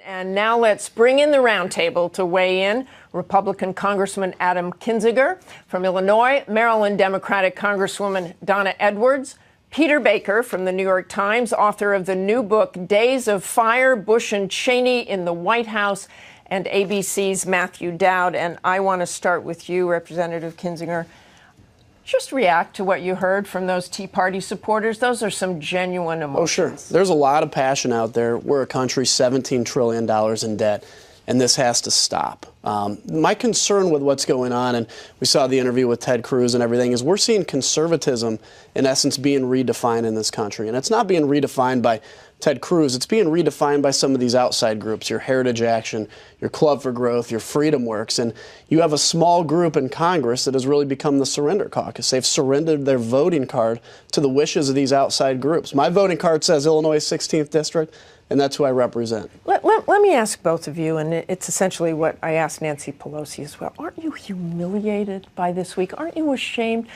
And now let's bring in the roundtable to weigh in. Republican Congressman Adam Kinzinger from Illinois, Maryland Democratic Congresswoman Donna Edwards, Peter Baker from the New York Times, author of the new book, Days of Fire, Bush and Cheney in the White House, and ABC's Matthew Dowd. And I want to start with you, Representative Kinzinger. Just react to what you heard from those Tea Party supporters. Those are some genuine emotions. Oh, sure. There's a lot of passion out there. We're a country $17 trillion in debt, and this has to stop. My concern with what's going on, and we saw the interview with Ted Cruz and everything, is we're seeing conservatism, in essence, being redefined in this country. And it's not being redefined by Ted Cruz. It's being redefined by some of these outside groups, your Heritage Action, your Club for Growth, your Freedom Works. And you have a small group in Congress that has really become the surrender caucus. They've surrendered their voting card to the wishes of these outside groups. My voting card says Illinois 16th District, and that's who I represent. Let me ask both of you, and it's essentially what I asked Nancy Pelosi as well. Aren't you humiliated by this week? Aren't you ashamed?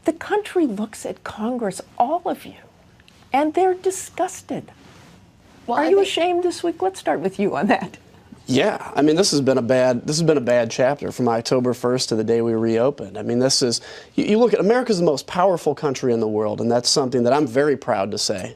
The country looks at Congress, all of you, and they're disgusted. Well, Are you ashamed this week? Let's start with you on that. Yeah, I mean, this has been a bad chapter from October 1st to the day we reopened. I mean, this is, you look at, America's the most powerful country in the world, and that's something that I'm very proud to say.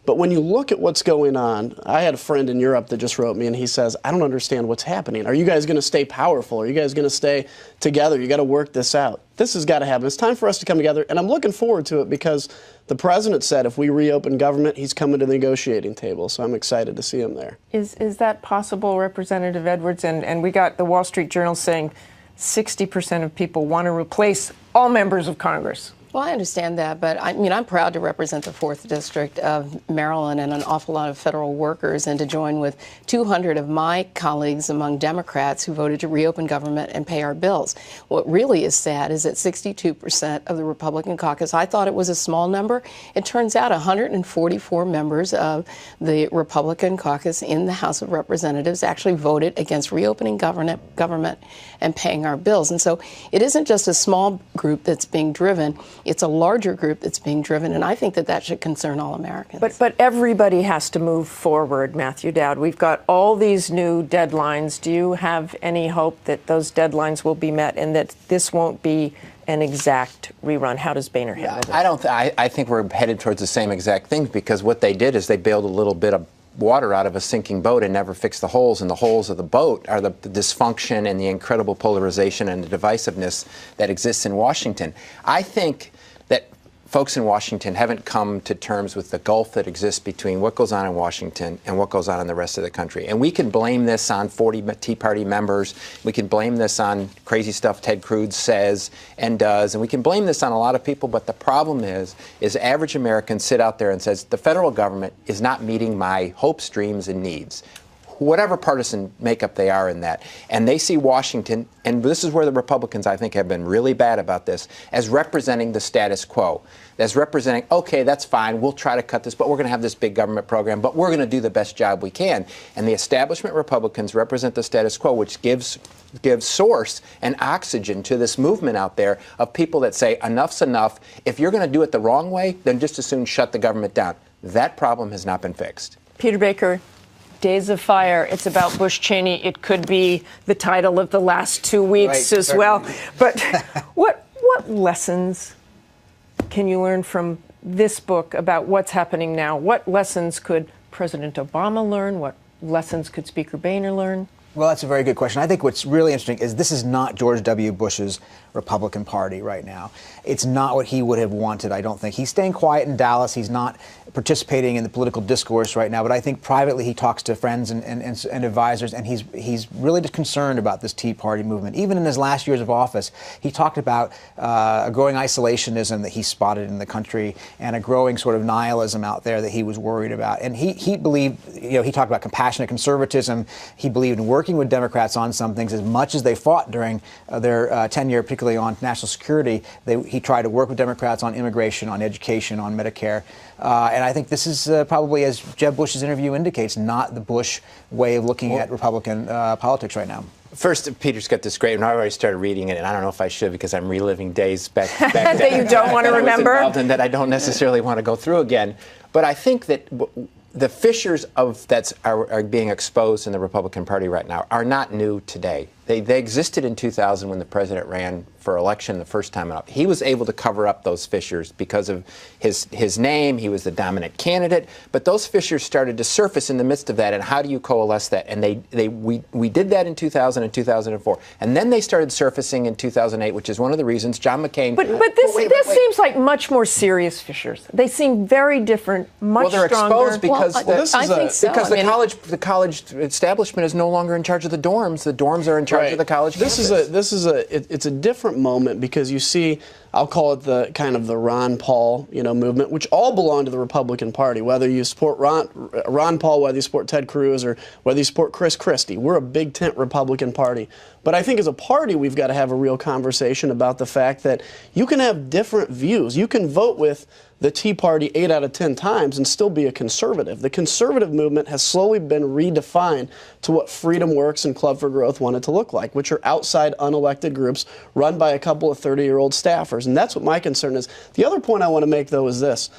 But when you look at what's going on, I had a friend in Europe that just wrote me, and he says, I don't understand what's happening. Are you guys going to stay powerful? Are you guys going to stay together? You got to work this out. This has got to happen. It's time for us to come together, and I'm looking forward to it because the president said if we reopen government, he's coming to the negotiating table, so I'm excited to see him there. Is that possible, Representative Edwards? And we got the Wall Street Journal saying 60% of people want to replace all members of Congress. Well, I understand that, but I mean, I'm proud to represent the 4th District of Maryland and an awful lot of federal workers, and to join with 200 of my colleagues among Democrats who voted to reopen government and pay our bills. What really is sad is that 62% of the Republican caucus, I thought it was a small number. It turns out 144 members of the Republican caucus in the House of Representatives actually voted against reopening government and paying our bills. And so it isn't just a small group that's being driven. It's a larger group that's being driven, and I think that should concern all Americans. But everybody has to move forward, Matthew Dowd. We've got all these new deadlines. Do you have any hope that those deadlines will be met and that this won't be an exact rerun? How does Boehner handle this? I think we're headed towards the same exact thing, because what they did is they bailed a little bit of water out of a sinking boat and never fixed the holes, and the holes of the boat are the dysfunction and the incredible polarization and the divisiveness that exists in Washington. I think that folks in Washington haven't come to terms with the gulf that exists between what goes on in Washington and what goes on in the rest of the country. And we can blame this on 40 Tea Party members. We can blame this on crazy stuff Ted Cruz says and does. And we can blame this on a lot of people. But the problem is average Americans sit out there and says, the federal government is not meeting my hopes, dreams, and needs, whatever partisan makeup they are in that. And they see Washington, and this is where the Republicans, I think, have been really bad about this, as representing the status quo, as representing, okay, that's fine, we'll try to cut this, but we're going to have this big government program, but we're going to do the best job we can. And the establishment Republicans represent the status quo, which gives source and oxygen to this movement out there of people that say, enough's enough. If you're going to do it the wrong way, then just as soon shut the government down. That problem has not been fixed. Peter Baker, Days of Fire, it's about Bush Cheney. It could be the title of the last 2 weeks as well. But what lessons can you learn from this book about what's happening now? What lessons could President Obama learn? What lessons could Speaker Boehner learn? Well, that's a very good question. I think what's really interesting is this is not George W. Bush's Republican Party right now. It's not what he would have wanted, I don't think. He's staying quiet in Dallas. He's not participating in the political discourse right now, but I think privately he talks to friends and advisors, and he's really concerned about this Tea Party movement. Even in his last years of office, he talked about a growing isolationism that he spotted in the country and a growing sort of nihilism out there that he was worried about. And he believed, he talked about compassionate conservatism. He believed in working with Democrats on some things as much as they fought during their tenure, particularly on national security. He tried to work with Democrats on immigration, on education, on Medicare. And I think this is probably, as Jeb Bush's interview indicates, not the Bush way of looking at Republican politics right now. First, Peter's got this great, and I already started reading it, and I don't know if I should because I'm reliving days back that you don't want to remember, and that I don't necessarily want to go through again. But I think that the fissures that are being exposed in the Republican Party right now are not new today. They existed in 2000 when the president ran for election the first time out. He was able to cover up those fissures because of his name. He was the dominant candidate. But those fissures started to surface in the midst of that. And how do you coalesce that? And we did that in 2000 and 2004. And then they started surfacing in 2008, which is one of the reasons John McCain. But this seems like much more serious fissures. They seem very different, much they're stronger. exposed because I think so. Because the college establishment is no longer in charge of the dorms. The dorms are in charge of the college campus. It's a different moment because you see, I'll call it the kind of the Ron Paul movement, which all belong to the Republican Party. Whether you support Ron Paul, whether you support Ted Cruz, or whether you support Chris Christie, we're a big tent Republican Party. But I think as a party, we've got to have a real conversation about the fact that you can have different views. You can vote with the Tea Party 8 out of 10 times and still be a conservative. The conservative movement has slowly been redefined to what Freedom Works and Club for Growth wanted to look like, which are outside unelected groups run by a couple of 30-year-old staffers. And that's what my concern is. The other point I want to make, though, is this.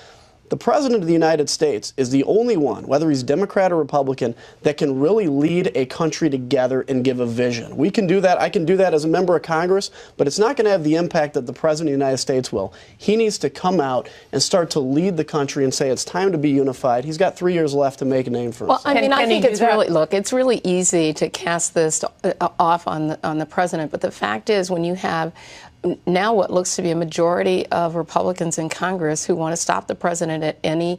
The President of the United States is the only one, whether he's Democrat or Republican, that can really lead a country together and give a vision. We can do that. I can do that as a member of Congress, but it's not going to have the impact that the President of the United States will. He needs to come out and start to lead the country and say it's time to be unified. He's got 3 years left to make a name for himself. Well, I mean, I think it's really easy to cast this off on the President, but the fact is when you have now what looks to be a majority of Republicans in Congress who want to stop the president at any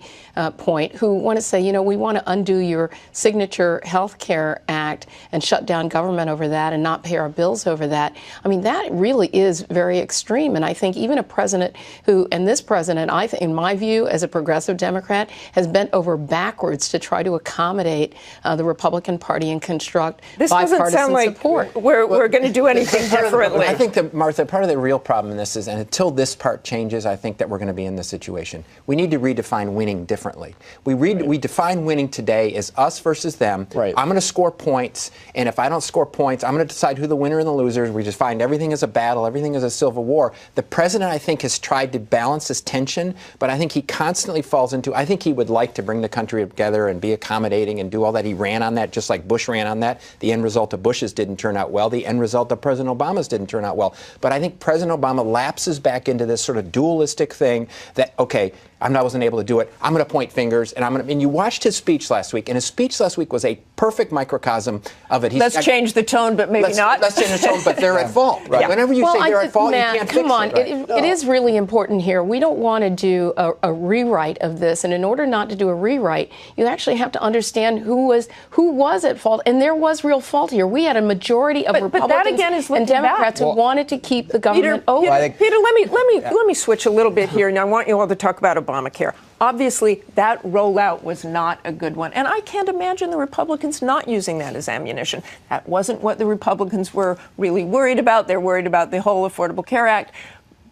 point, who want to say, we want to undo your signature health care act and shut down government over that and not pay our bills over that. I mean, that really is very extreme. And I think even a president and this president, I think, in my view, as a progressive Democrat, has bent over backwards to try to accommodate the Republican Party and construct bipartisan support. This doesn't sound like we're going to do anything differently. I think that, Martha, part of the real problem in this is, and until this part changes, I think that we're going to be in this situation. We need to redefine winning differently. We define winning today as us versus them. Right. I'm going to score points, and if I don't score points, I'm going to decide who the winner and the loser is. We define everything as a battle, everything as a civil war. The president, I think, has tried to balance this tension, but I think he constantly falls into, I think he would like to bring the country together and be accommodating and do all that. He ran on that just like Bush ran on that. The end result of Bush's didn't turn out well. The end result of President Obama's didn't turn out well. But I think President Obama lapses back into this sort of dualistic thing that, okay, I wasn't able to do it. I'm going to point fingers, and you watched his speech last week, and his speech last week was a perfect microcosm of it. Let's change the tone, but maybe not. Let's change the tone, but they're at fault. Right? Yeah. Whenever you say they're at fault, Matt, you can't fix it. Right? It is really important here. We don't want to do a rewrite of this, and in order not to do a rewrite, you actually have to understand who was at fault, and there was real fault here. We had a majority of Republicans and Democrats who wanted to keep the government open. Peter, let me switch a little bit here, and I want you all to talk about Obamacare. Obviously, that rollout was not a good one. And I can't imagine the Republicans not using that as ammunition. That wasn't what the Republicans were really worried about. They're worried about the whole Affordable Care Act.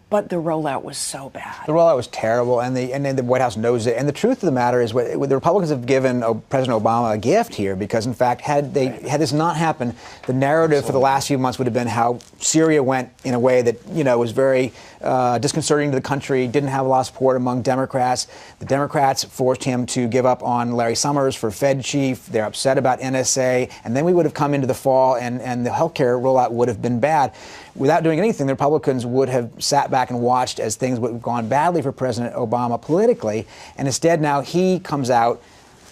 But the rollout was so bad. The rollout was terrible, and the White House knows it. And the truth of the matter is, the Republicans have given President Obama a gift here, because in fact, had this not happened, the narrative for the last few months would have been how Syria went in a way that was very disconcerting to the country, didn't have a lot of support among Democrats. The Democrats forced him to give up on Larry Summers for Fed chief. They're upset about NSA, and then we would have come into the fall, and the health care rollout would have been bad. Without doing anything, the Republicans would have sat back and watched as things would have gone badly for President Obama politically. And instead now he comes out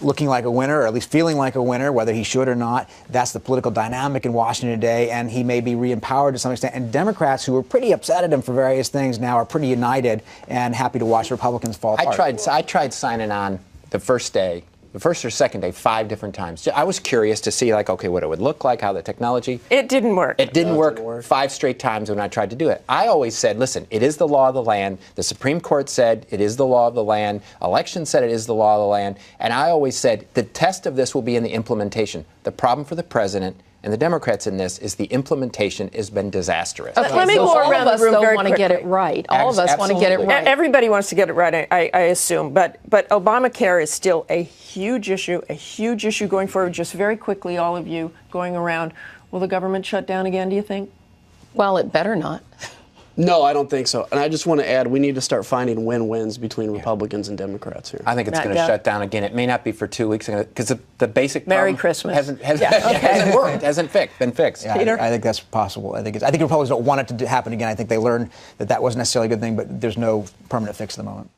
looking like a winner, or at least feeling like a winner, whether he should or not. That's the political dynamic in Washington today, and he may be re-empowered to some extent. And Democrats, who were pretty upset at him for various things, now are pretty united and happy to watch Republicans fall apart. I tried signing on the first or second day, 5 different times. I was curious to see, what it would look like, how the technology. It didn't work. It didn't work 5 straight times when I tried to do it. I always said, listen, it is the law of the land. The Supreme Court said it is the law of the land. Elections said it is the law of the land. And I always said the test of this will be in the implementation. The problem for the president and the Democrats in this is the implementation has been disastrous. Okay, let me go around the room very quickly. All of us want to get it right. All of us want to get it right. Everybody wants to get it right, I assume. But Obamacare is still a huge issue going forward. Just very quickly, all of you going around. Will the government shut down again, do you think? Well, it better not. No, I don't think so. And I just want to add, we need to start finding win-wins between Republicans and Democrats here. I think it's Matt, going to Dowd? shut down again. It may not be for 2 weeks because the basic Merry problem Christmas. hasn't worked, hasn't been fixed. Yeah, Peter? I think that's possible. I think Republicans don't want it to happen again. I think they learned that that wasn't necessarily a good thing, but there's no permanent fix at the moment.